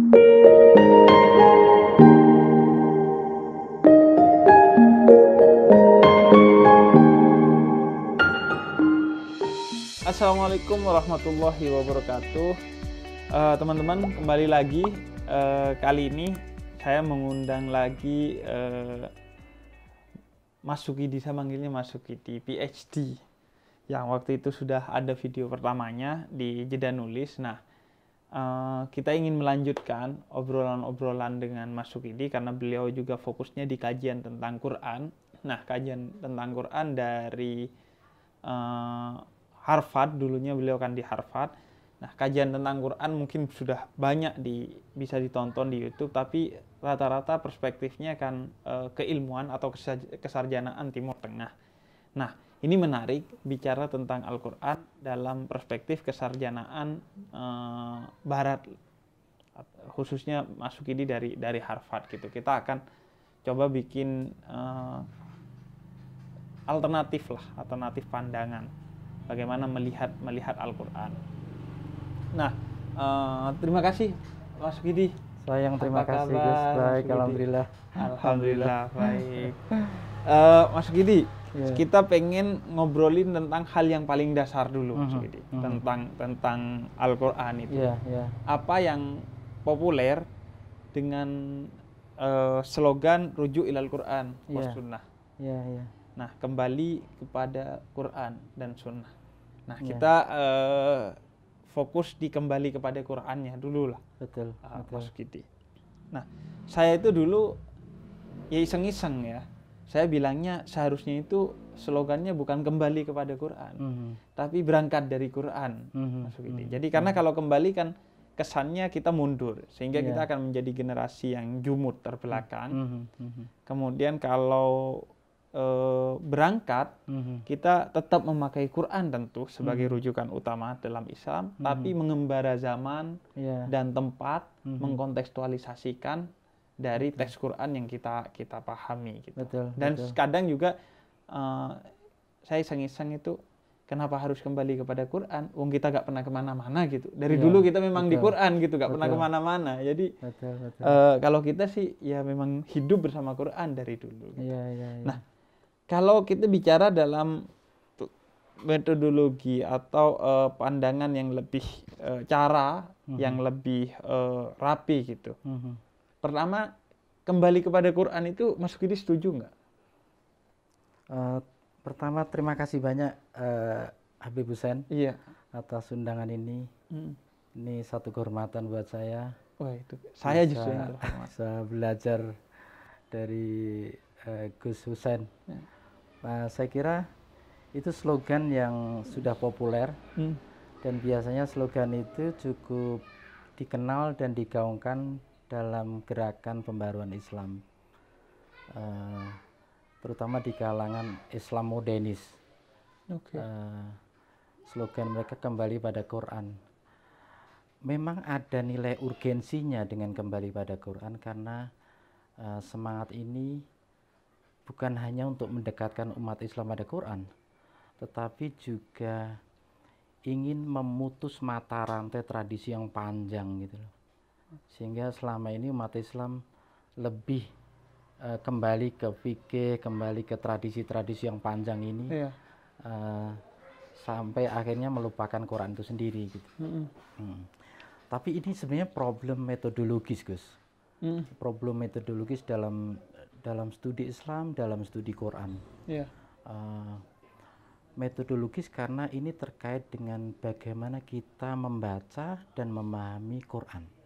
Assalamualaikum warahmatullahi wabarakatuh. Teman-teman, kembali lagi. Kali ini saya mengundang lagi Mas Sukidi, saya manggilnya Mas Sukidi, PhD, yang waktu itu sudah ada video pertamanya di Jeda Nulis. Nah, kita ingin melanjutkan obrolan-obrolan dengan Mas Sukidi karena beliau juga fokusnya di kajian tentang Quran. Nah, kajian tentang Quran dari Harvard, dulunya beliau kan di Harvard. Nah, kajian tentang Quran mungkin sudah banyak bisa ditonton di YouTube, tapi rata-rata perspektifnya kan keilmuan atau kesarjanaan Timur Tengah. Nah, ini menarik bicara tentang Al-Quran dalam perspektif kesarjanaan Barat, khususnya Mas Sukidi dari Harvard gitu. Kita akan coba bikin alternatif pandangan bagaimana melihat Al-Quran. Nah, terima kasih Mas Sukidi. Saya yang terima kasih Gus. Baik, alhamdulillah. Alhamdulillah baik. Mas Sukidi, kita pengen ngobrolin tentang hal yang paling dasar dulu, Mas Sukidi. Tentang Al-Quran itu. Apa yang populer dengan slogan rujuk ilal Quran was sunnah. Nah, kembali kepada Quran dan Sunnah. Nah, kita fokus di kembali kepada Qurannya dulu lah. Betul. Mas Sukidi. Nah, saya itu dulu ya iseng-iseng ya. Saya bilangnya seharusnya itu slogannya bukan kembali kepada Quran, tapi berangkat dari Quran, Mas Sukidi. Jadi karena kalau kembali kan kesannya kita mundur, sehingga kita akan menjadi generasi yang jumud terbelakang. Kemudian kalau berangkat, kita tetap memakai Quran tentu sebagai rujukan utama dalam Islam, tapi mengembara zaman dan tempat, mengkontekstualisasikan dari teks Quran yang kita pahami gitu. Dan kadang juga saya iseng-iseng itu, kenapa harus kembali kepada Quran? Wong kita gak pernah kemana-mana gitu. Dari dulu kita memang di Quran gitu, gak pernah kemana-mana. Jadi kalau kita sih ya memang hidup bersama Quran dari dulu. Nah, kalau kita bicara dalam metodologi atau pandangan yang lebih cara yang lebih rapi gitu. Pertama, kembali kepada Quran itu Mas Sukidi setuju nggak? Pertama, terima kasih banyak Habib Hussein atas undangan ini. Ini satu kehormatan buat saya. Wah, itu saya justru yang terhormat. Saya belajar dari Gus Hussein. Saya kira itu slogan yang sudah populer dan biasanya slogan itu cukup dikenal dan digaungkan dalam gerakan pembaruan Islam, terutama di kalangan Islam modernis. Slogan mereka kembali pada Quran. Memang ada nilai urgensinya dengan kembali pada Quran karena semangat ini bukan hanya untuk mendekatkan umat Islam pada Quran, tetapi juga ingin memutus mata rantai tradisi yang panjang gitu loh. Sehingga selama ini umat Islam lebih kembali ke fikih, kembali ke tradisi-tradisi yang panjang ini, sampai akhirnya melupakan Quran itu sendiri gitu. Tapi ini sebenarnya problem metodologis, Gus. Problem metodologis dalam studi Islam, dalam studi Quran. Metodologis karena ini terkait dengan bagaimana kita membaca dan memahami Quran.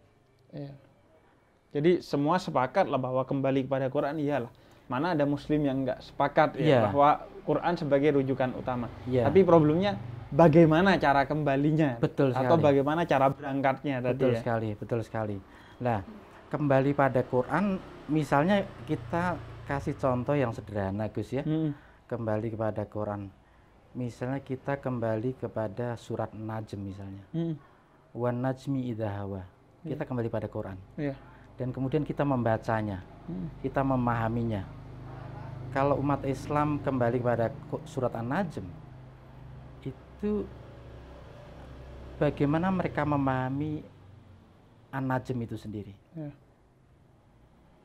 Jadi semua sepakat lah bahwa kembali kepada Quran iyalah. Mana ada muslim yang nggak sepakat bahwa Quran sebagai rujukan utama. Tapi problemnya bagaimana cara kembalinya? Atau bagaimana cara berangkatnya tadi. Betul sekali. Nah, kembali pada Quran, misalnya kita kasih contoh yang sederhana, Gus ya. Kembali kepada Quran. Misalnya kita kembali kepada surat Najm misalnya. Wan najmi idza hawa. Kita kembali pada Quran. Dan kemudian kita membacanya. Kita memahaminya. Kalau umat Islam kembali kepada surat An-Najm, itu bagaimana mereka memahami An-Najm itu sendiri. Ya.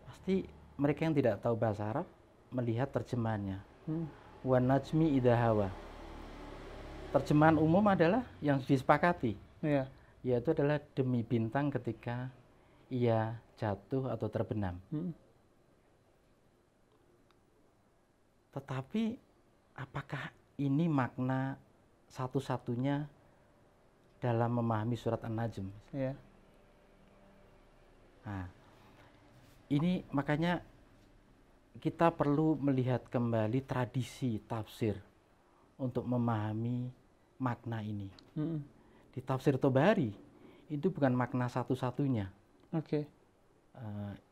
Pasti mereka yang tidak tahu bahasa Arab melihat terjemahannya. Wan najmi idza hawa. Terjemahan umum adalah yang disepakati, Ya. yaitu adalah demi bintang ketika ia jatuh atau terbenam. Tetapi apakah ini makna satu-satunya dalam memahami surat An-Najm? Ya. Nah, ini makanya kita perlu melihat kembali tradisi tafsir untuk memahami makna ini. Di tafsir Tobari itu bukan makna satu-satunya. Oke.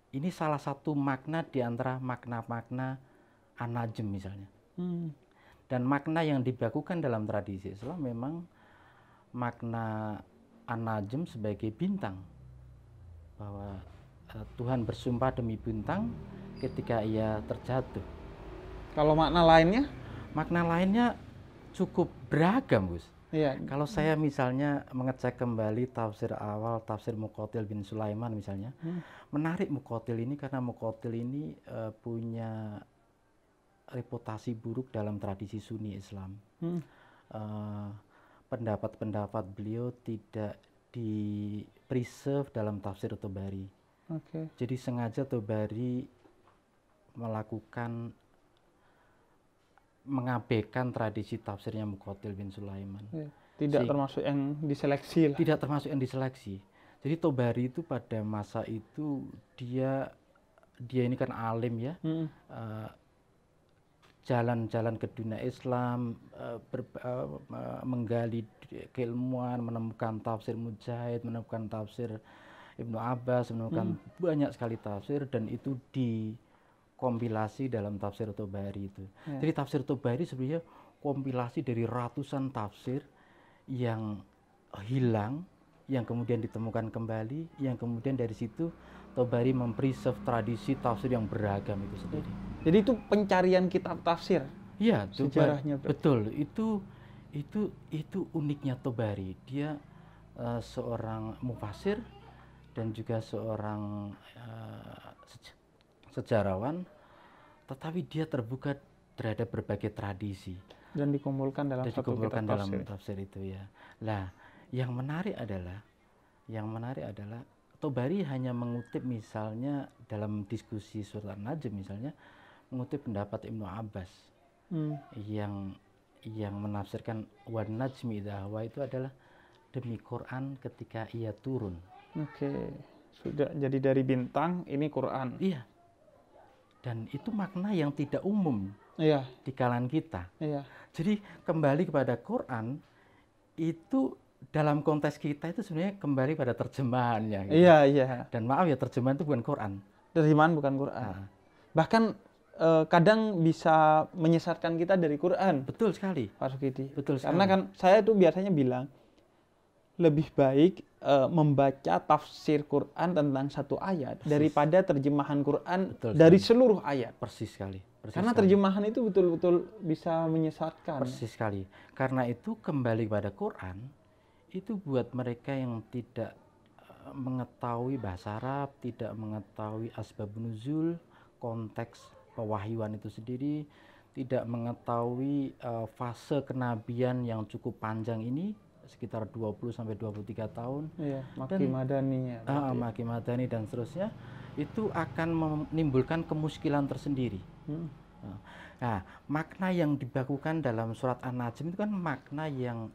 Ini salah satu makna di antara makna-makna An-Najm misalnya. Dan makna yang dibakukan dalam tradisi Islam memang makna An-Najm sebagai bintang, bahwa Tuhan bersumpah demi bintang ketika ia terjatuh. Kalau makna lainnya? Makna lainnya cukup beragam, Gus. Iya. Kalau saya misalnya mengecek kembali tafsir awal, tafsir Muqatil bin Sulaiman misalnya, menarik Muqatil ini karena Muqatil ini punya reputasi buruk dalam tradisi Sunni Islam. Pendapat-pendapat beliau tidak di-preserve dalam tafsir Tobari. Oke. Jadi sengaja Tobari mengabaikan tradisi tafsirnya Muqatil bin Sulaiman. Ya. Tidak termasuk yang diseleksi lah. Tidak termasuk yang diseleksi. Jadi Tobari itu pada masa itu dia ini kan alim ya. Jalan-jalan ke dunia Islam, menggali keilmuan, menemukan tafsir Mujahid, menemukan tafsir Ibnu Abbas, menemukan banyak sekali tafsir, dan itu dikompilasi dalam tafsir Tobari itu. Jadi tafsir Tobari sebenarnya kompilasi dari ratusan tafsir yang hilang, yang kemudian ditemukan kembali, yang kemudian dari situ Tobari mempreserve tradisi tafsir yang beragam itu sendiri. Jadi itu pencarian kitab tafsir. Iya, sejarahnya. Betul. Itu uniknya Tobari. Dia seorang mufasir dan juga seorang sejarawan, tetapi dia terbuka terhadap berbagai tradisi dan dikumpulkan dalam satu kitab tafsir itu ya. Nah, yang menarik adalah Tobari hanya mengutip misalnya dalam diskusi surat An-Najm misalnya, mengutip pendapat Ibnu Abbas yang menafsirkan wan najmi idza hawa itu adalah demi Quran ketika ia turun. Oke, sudah jadi dari bintang ini Quran. Iya. Dan itu makna yang tidak umum di kalangan kita. Iya. Jadi kembali kepada Quran itu dalam konteks kita itu sebenarnya kembali pada terjemahannya. Gitu. Iya. Dan maaf ya, terjemahan itu bukan Quran. Terjemahan bukan Quran. Bahkan kadang bisa menyesatkan kita dari Quran. Betul sekali, Pak Sukidi. Betul sekali. Karena kan saya tuh biasanya bilang lebih baik membaca tafsir Quran tentang satu ayat daripada terjemahan Quran dari seluruh ayat. Persis sekali. Karena terjemahan itu betul-betul bisa menyesatkan. Persis sekali. Karena itu kembali pada Quran itu buat mereka yang tidak mengetahui bahasa Arab, tidak mengetahui asbabun nuzul, konteks pewahyuan itu sendiri, tidak mengetahui fase kenabian yang cukup panjang ini, sekitar 20 sampai 23 tahun. Iya, Makki Madani ya. Makki Madani dan seterusnya, itu akan menimbulkan kemuskilan tersendiri. Nah, makna yang dibakukan dalam surat An-Najm itu kan makna yang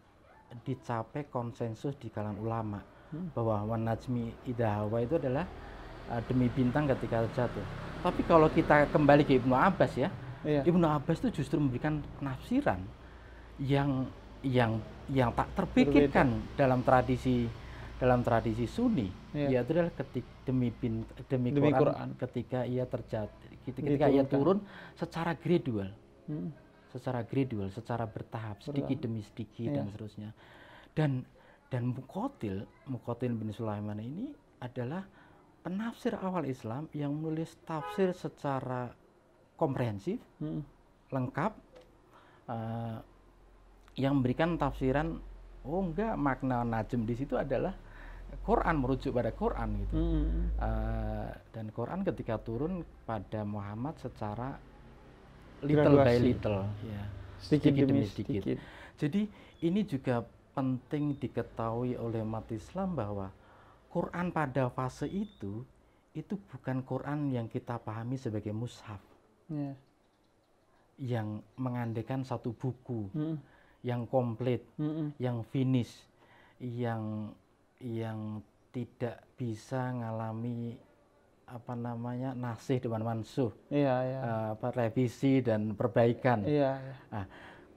dicapai konsensus di kalangan ulama, bahwa wan najmi idza hawa itu adalah demi bintang ketika jatuh. Tapi kalau kita kembali ke Ibnu Abbas ya, Ibnu Abbas itu justru memberikan penafsiran yang tak terpikirkan dalam tradisi Sunni, yaitu adalah demi Quran ketika ia terjatuh, ketika ia turun secara gradual, secara bertahap, sedikit demi sedikit dan seterusnya. Dan Muqatil bin Sulaiman ini adalah penafsir awal Islam yang menulis tafsir secara komprehensif, lengkap, yang memberikan tafsiran, makna Najm di situ adalah Quran, merujuk pada Quran gitu. Dan Quran ketika turun pada Muhammad secara little by Graduasi. little, ya, sedikit demi sedikit. Jadi ini juga penting diketahui oleh umat Islam bahwa Quran pada fase itu bukan Quran yang kita pahami sebagai mushaf, yang mengandaikan satu buku yang komplit, yang finish, yang tidak bisa ngalami apa namanya nasih dan mansuh, revisi dan perbaikan. Nah,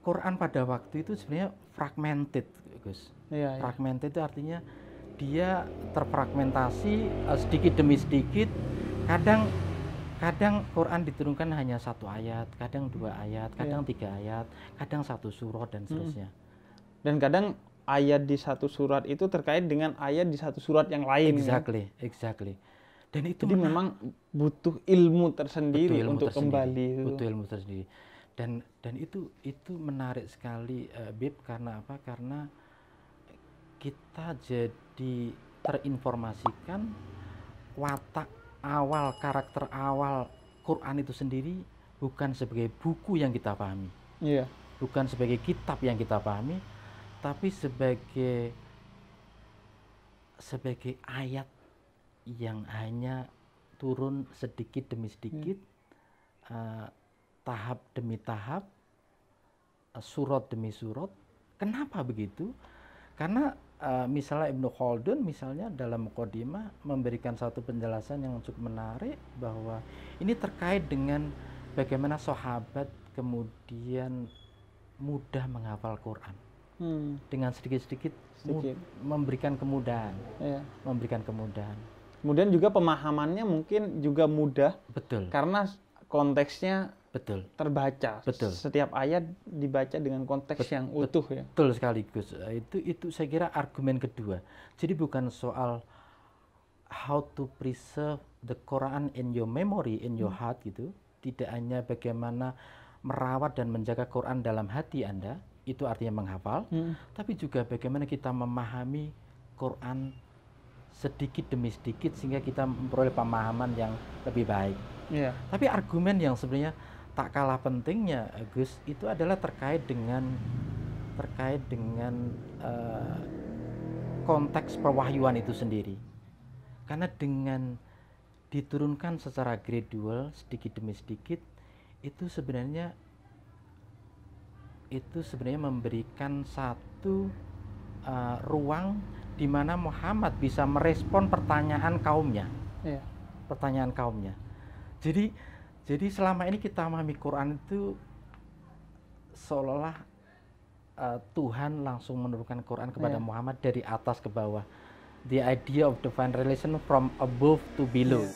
Quran pada waktu itu sebenarnya fragmented, Gus. Fragmented itu artinya dia terfragmentasi sedikit demi sedikit. Kadang Quran diturunkan hanya 1 ayat, kadang 2 ayat, kadang 3 ayat, kadang 1 surat dan seterusnya. Dan kadang ayat di 1 surat itu terkait dengan ayat di 1 surat yang lain. Exactly. Dan itu jadi memang butuh ilmu tersendiri untuk kembali. Butuh ilmu tersendiri. Dan itu menarik sekali, Bib, karena apa? Karena kita jadi terinformasikan watak awal, karakter awal Quran itu sendiri bukan sebagai buku yang kita pahami, bukan sebagai kitab yang kita pahami, tapi sebagai ayat yang hanya turun sedikit demi sedikit, tahap demi tahap, surat demi surat. Kenapa begitu? Karena misalnya Ibnu Khaldun misalnya dalam Muqaddimah memberikan satu penjelasan yang cukup menarik bahwa ini terkait dengan bagaimana sahabat kemudian mudah menghafal Quran. Dengan sedikit-sedikit memberikan kemudahan. Memberikan kemudahan. Kemudian juga pemahamannya mungkin juga mudah. Betul. Karena konteksnya terbaca. Setiap ayat dibaca dengan konteks yang utuh, ya. Betul sekali, Gus. Itu saya kira argumen kedua. Jadi bukan soal how to preserve the Quran in your memory, in your heart gitu. Tidak hanya bagaimana merawat dan menjaga Quran dalam hati Anda, itu artinya menghafal, tapi juga bagaimana kita memahami Quran sedikit demi sedikit sehingga kita memperoleh pemahaman yang lebih baik. Tapi argumen yang sebenarnya tak kalah pentingnya, Gus, itu adalah terkait dengan konteks perwahyuan itu sendiri. Karena dengan diturunkan secara gradual sedikit demi sedikit, itu sebenarnya memberikan satu ruang di mana Muhammad bisa merespon pertanyaan kaumnya. Jadi selama ini kita memahami Quran itu seolah-olah Tuhan langsung menurunkan Quran kepada Muhammad dari atas ke bawah. The idea of divine relation from above to below.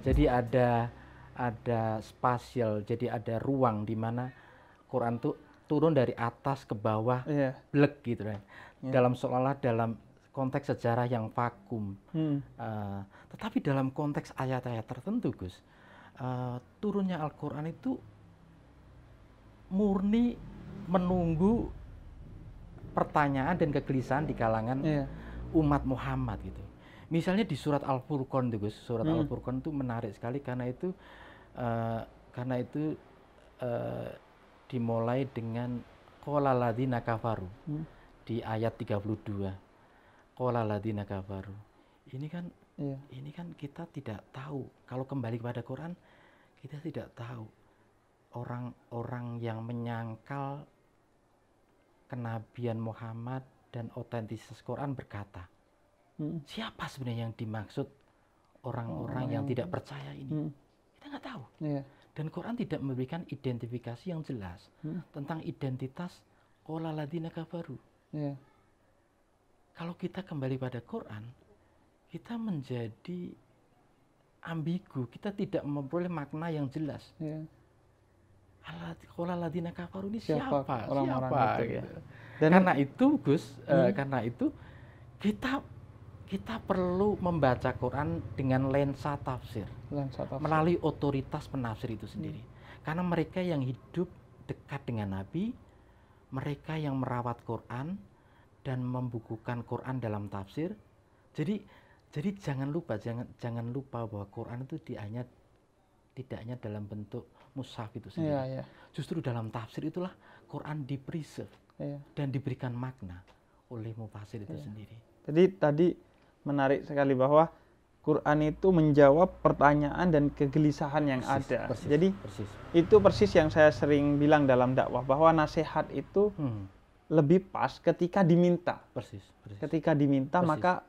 Jadi ada spasial, jadi ada ruang di mana Quran itu turun dari atas ke bawah, blek gitu kan. Seolah-olah dalam konteks sejarah yang vakum. Tetapi dalam konteks ayat-ayat tertentu, Gus, turunnya Al-Quran itu murni menunggu pertanyaan dan kegelisahan di kalangan umat Muhammad gitu. Misalnya di surat Al-Furqan itu, Gus, surat Al-Furqan itu menarik sekali karena itu dimulai dengan qala ladzina kafaru di ayat 32. Qala ladzina kafaru. Ini kan kita tidak tahu, kalau kembali kepada Quran kita tidak tahu orang-orang yang menyangkal kenabian Muhammad dan otentisitas Quran berkata, siapa sebenarnya yang dimaksud orang-orang yang tidak percaya ini? Kita nggak tahu. Dan Quran tidak memberikan identifikasi yang jelas tentang identitas qala ladzina kafaru. Kalau kita kembali pada Quran, kita menjadi ambigu, kita tidak memperoleh makna yang jelas. Qala ladzina kafaru ini siapa? Orang-orang itu, gitu. Karena itu Gus, karena itu kita perlu membaca Quran dengan lensa tafsir. Melalui otoritas penafsir itu sendiri. Karena mereka yang hidup dekat dengan Nabi, mereka yang merawat Quran dan membukukan Quran dalam tafsir. Jadi jangan lupa bahwa Quran itu tidak hanya dalam bentuk mushaf itu sendiri. Justru dalam tafsir itulah Quran di-preserve dan diberikan makna oleh mufasir itu sendiri. Jadi tadi menarik sekali bahwa Quran itu menjawab pertanyaan dan kegelisahan yang ada. Jadi itu persis yang saya sering bilang dalam dakwah, bahwa nasihat itu lebih pas ketika diminta. Ketika diminta maka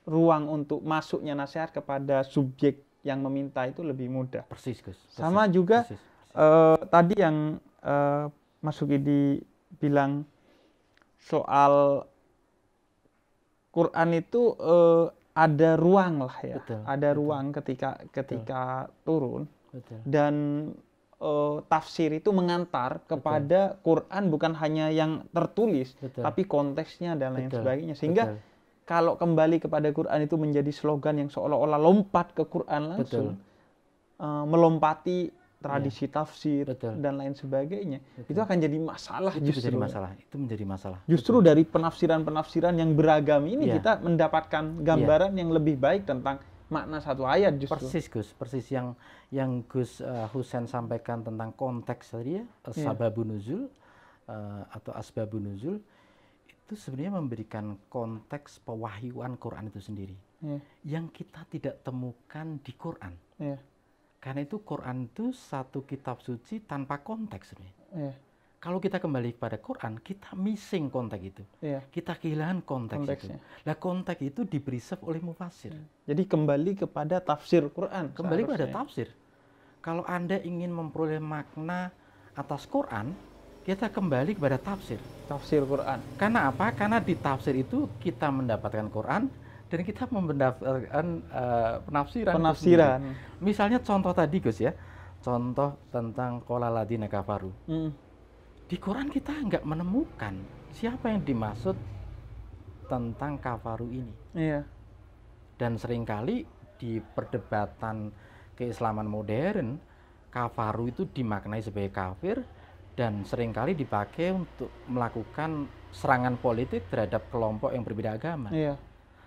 ruang untuk masuknya nasihat kepada subjek yang meminta itu lebih mudah. Sama juga tadi yang Mas Sukidi bilang soal Quran itu ada ruang lah ya, ada ruang ketika turun. Dan tafsir itu mengantar kepada Quran bukan hanya yang tertulis, tapi konteksnya dan lain sebagainya. Sehingga kalau kembali kepada Quran itu menjadi slogan yang seolah-olah lompat ke Quran langsung, melompati tradisi tafsir dan lain sebagainya, itu akan jadi masalah. Itu menjadi masalah. Justru dari penafsiran-penafsiran yang beragam ini kita mendapatkan gambaran yang lebih baik tentang makna satu ayat justru. Persis yang Gus Husain sampaikan tentang konteks tadi ya, sababun nuzul atau asbabun nuzul, itu sebenarnya memberikan konteks pewahyuan Quran itu sendiri yang kita tidak temukan di Quran. Karena itu Quran itu satu kitab suci tanpa konteks sebenarnya. Kalau kita kembali kepada Quran, kita missing konteks itu. Kita kehilangan konteksnya. Nah, konteks itu di-preserve oleh mufasir. Jadi kembali kepada tafsir Quran. Kembali kepada tafsir. Kalau Anda ingin memperoleh makna atas Quran, kita kembali kepada tafsir. Tafsir Quran. Karena apa? Karena di tafsir itu kita mendapatkan Quran dan kita mendapatkan penafsiran. Misalnya contoh tadi Gus ya, contoh tentang qala ladina kafaru. Di Quran kita nggak menemukan siapa yang dimaksud tentang kafaru ini. Dan seringkali di perdebatan keislaman modern, kafaru itu dimaknai sebagai kafir dan seringkali dipakai untuk melakukan serangan politik terhadap kelompok yang berbeda agama.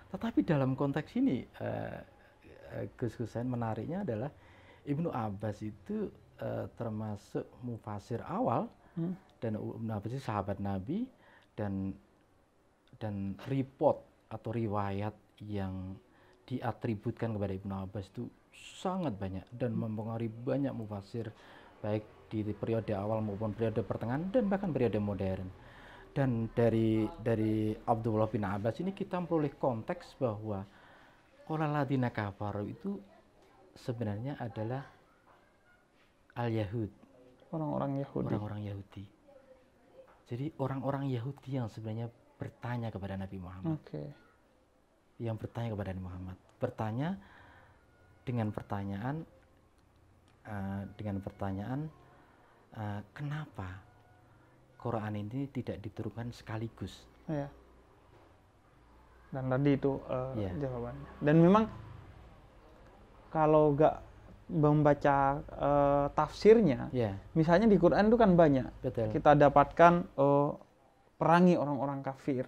Tetapi dalam konteks ini, Gus Husain, menariknya adalah Ibnu Abbas itu termasuk mufasir awal, dan Ibnu Abbas itu sahabat Nabi, dan report atau riwayat yang diatributkan kepada Ibnu Abbas itu sangat banyak dan mempengaruhi banyak mufasir, baik di periode awal maupun periode pertengahan dan bahkan periode modern. Dan dari Abdullah bin Abbas ini kita memperoleh konteks bahwa qala ladina kafaru itu sebenarnya adalah al-Yahud, orang-orang Yahudi. Jadi orang-orang Yahudi yang sebenarnya bertanya kepada Nabi Muhammad. Yang bertanya kepada Nabi Muhammad. Bertanya dengan pertanyaan kenapa Quran ini tidak diturunkan sekaligus. Dan tadi itu jawabannya. Dan memang kalau nggak membaca tafsirnya, misalnya di Quran itu kan banyak. Kita dapatkan perangi orang-orang kafir.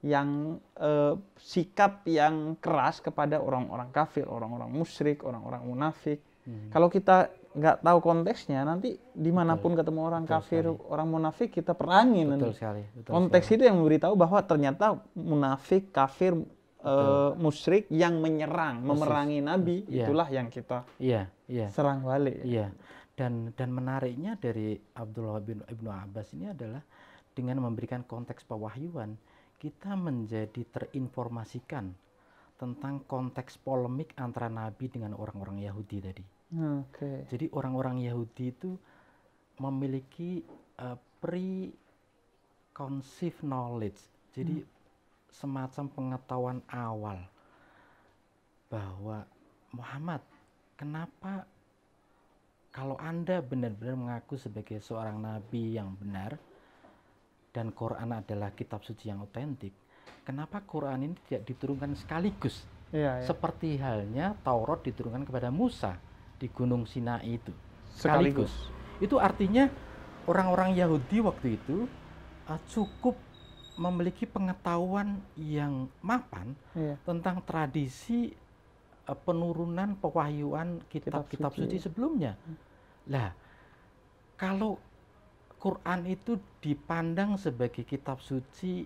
Yang sikap yang keras kepada orang-orang kafir, orang-orang musyrik, orang-orang munafik. Kalau kita nggak tahu konteksnya, nanti dimanapun ketemu orang kafir, orang munafik, kita perangi nanti. Konteks itu yang memberitahu bahwa ternyata munafik, kafir, musyrik yang memerangi Nabi, itulah yang kita serang balik. Dan menariknya dari Abdullah bin Ibnu Abbas ini adalah dengan memberikan konteks pewahyuan, kita menjadi terinformasikan tentang konteks polemik antara Nabi dengan orang-orang Yahudi tadi. Jadi orang-orang Yahudi itu memiliki preconceived knowledge, jadi semacam pengetahuan awal bahwa Muhammad, kenapa kalau Anda benar-benar mengaku sebagai seorang nabi yang benar dan Quran adalah kitab suci yang otentik, kenapa Quran ini tidak diturunkan sekaligus? Seperti halnya Taurat diturunkan kepada Musa di Gunung Sinai itu. Sekaligus. Itu artinya orang-orang Yahudi waktu itu cukup memiliki pengetahuan yang mapan tentang tradisi penurunan pewahyuan kitab-kitab suci sebelumnya. Lah, kalau Quran itu dipandang sebagai kitab suci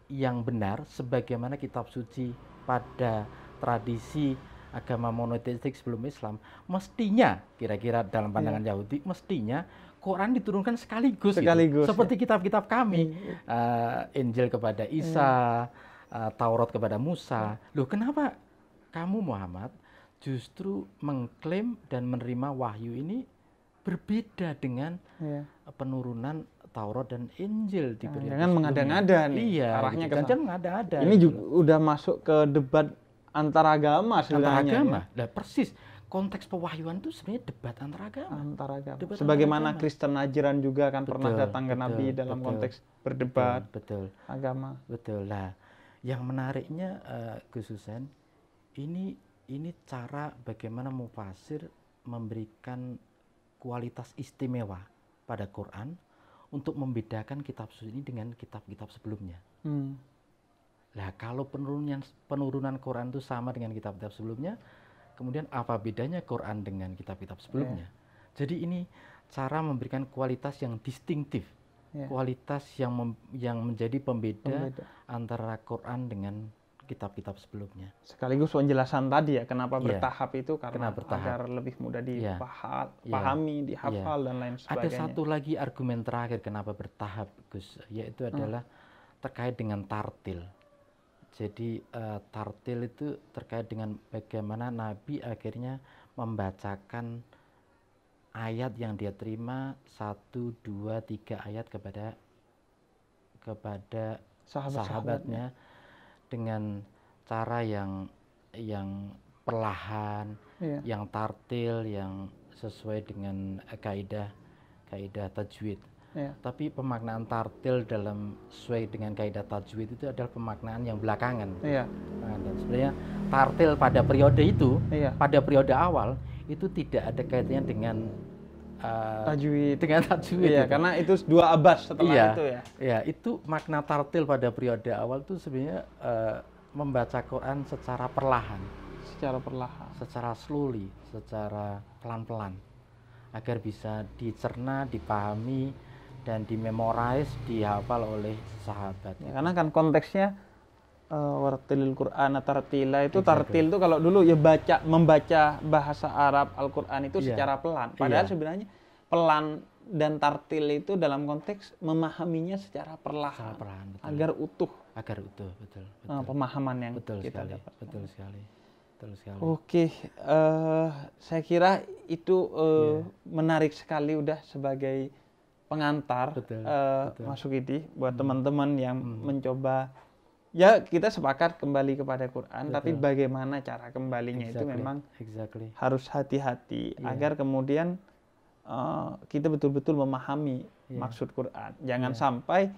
yang benar, sebagaimana kitab suci pada tradisi agama monoteistik sebelum Islam, mestinya kira-kira dalam pandangan Yahudi, mestinya Quran diturunkan sekaligus gitu. Seperti kitab-kitab kami, Injil kepada Isa, Taurat kepada Musa. Loh, kenapa kamu Muhammad justru mengklaim dan menerima wahyu ini berbeda dengan penurunan Taurat dan Injil di periode jangan mengada-ngada nih. Iya, arahnya gitu. Jangan mengada-ngada. Ini juga udah masuk ke debat antaragama sebenarnya. Antaragama. Nah, persis. Konteks pewahyuan itu sebenarnya debat antaragama. Debat sebagaimana Kristen Najran juga kan pernah datang ke Nabi dalam konteks berdebat agama. Betul lah. Yang menariknya Gus Husain, ini cara bagaimana mufasir memberikan kualitas istimewa pada Quran untuk membedakan kitab suci ini dengan kitab-kitab sebelumnya. Lah, kalau penurunan Quran itu sama dengan kitab-kitab sebelumnya, kemudian apa bedanya Quran dengan kitab-kitab sebelumnya? Jadi ini cara memberikan kualitas yang distintif, kualitas yang menjadi pembeda antara Quran dengan kitab-kitab sebelumnya. Sekaligus penjelasan tadi ya, kenapa bertahap itu karena agar lebih mudah dipahami, dihafal dan lain sebagainya. Ada satu lagi argumen terakhir kenapa bertahap, Gus, yaitu adalah terkait dengan tartil. Jadi tartil itu terkait dengan bagaimana Nabi akhirnya membacakan ayat yang dia terima 1, 2, 3 ayat kepada sahabatnya dengan cara yang perlahan, yang tartil, yang sesuai dengan kaidah tajwid. Tapi pemaknaan tartil sesuai dengan kaidah tajwid itu adalah pemaknaan yang belakangan. Dan sebenarnya tartil pada periode itu, pada periode awal itu tidak ada kaitannya dengan tajwid. Karena itu 2 abad setelah itu ya. Itu makna tartil pada periode awal itu sebenarnya membaca Quran secara perlahan, secara slowly, secara pelan-pelan, agar bisa dicerna, dipahami, dan dimemorize, dihafal oleh sahabat. Karena kan konteksnya wartilil Quran tartila itu tartil itu kalau dulu ya membaca bahasa Arab Al-Qur'an itu secara pelan. Padahal sebenarnya pelan dan tartil itu dalam konteks memahaminya secara perlahan agar utuh. Betul. Pemahaman yang kita dapat. Betul sekali. Oke, saya kira itu menarik sekali udah sebagai pengantar Mas Sukidi buat teman-teman yang mencoba, ya kita sepakat kembali kepada Quran, tapi bagaimana cara kembalinya itu memang harus hati-hati agar kemudian kita betul-betul memahami maksud Quran. Jangan sampai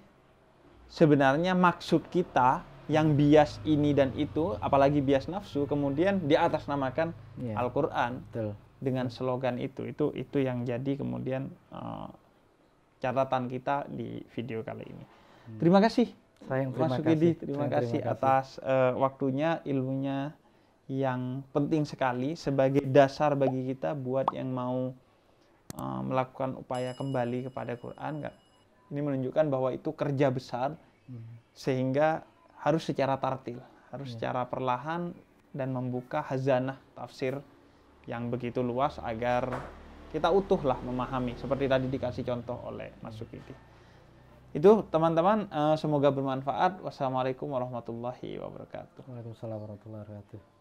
sebenarnya maksud kita yang bias ini dan itu, apalagi bias nafsu, kemudian diatasnamakan Al-Quran dengan slogan itu yang jadi kemudian catatan kita di video kali ini. Terima kasih Mas Sukidi, terima kasih atas waktunya, ilmunya yang penting sekali sebagai dasar bagi kita buat yang mau melakukan upaya kembali kepada Quran. Ini menunjukkan bahwa itu kerja besar, sehingga harus secara tartil, harus secara perlahan dan membuka khazanah tafsir yang begitu luas agar kita utuhlah memahami, seperti tadi dikasih contoh oleh Mas Sukidi. Itu teman-teman, semoga bermanfaat. Wassalamualaikum warahmatullahi wabarakatuh. Waalaikumsalam warahmatullahi wabarakatuh.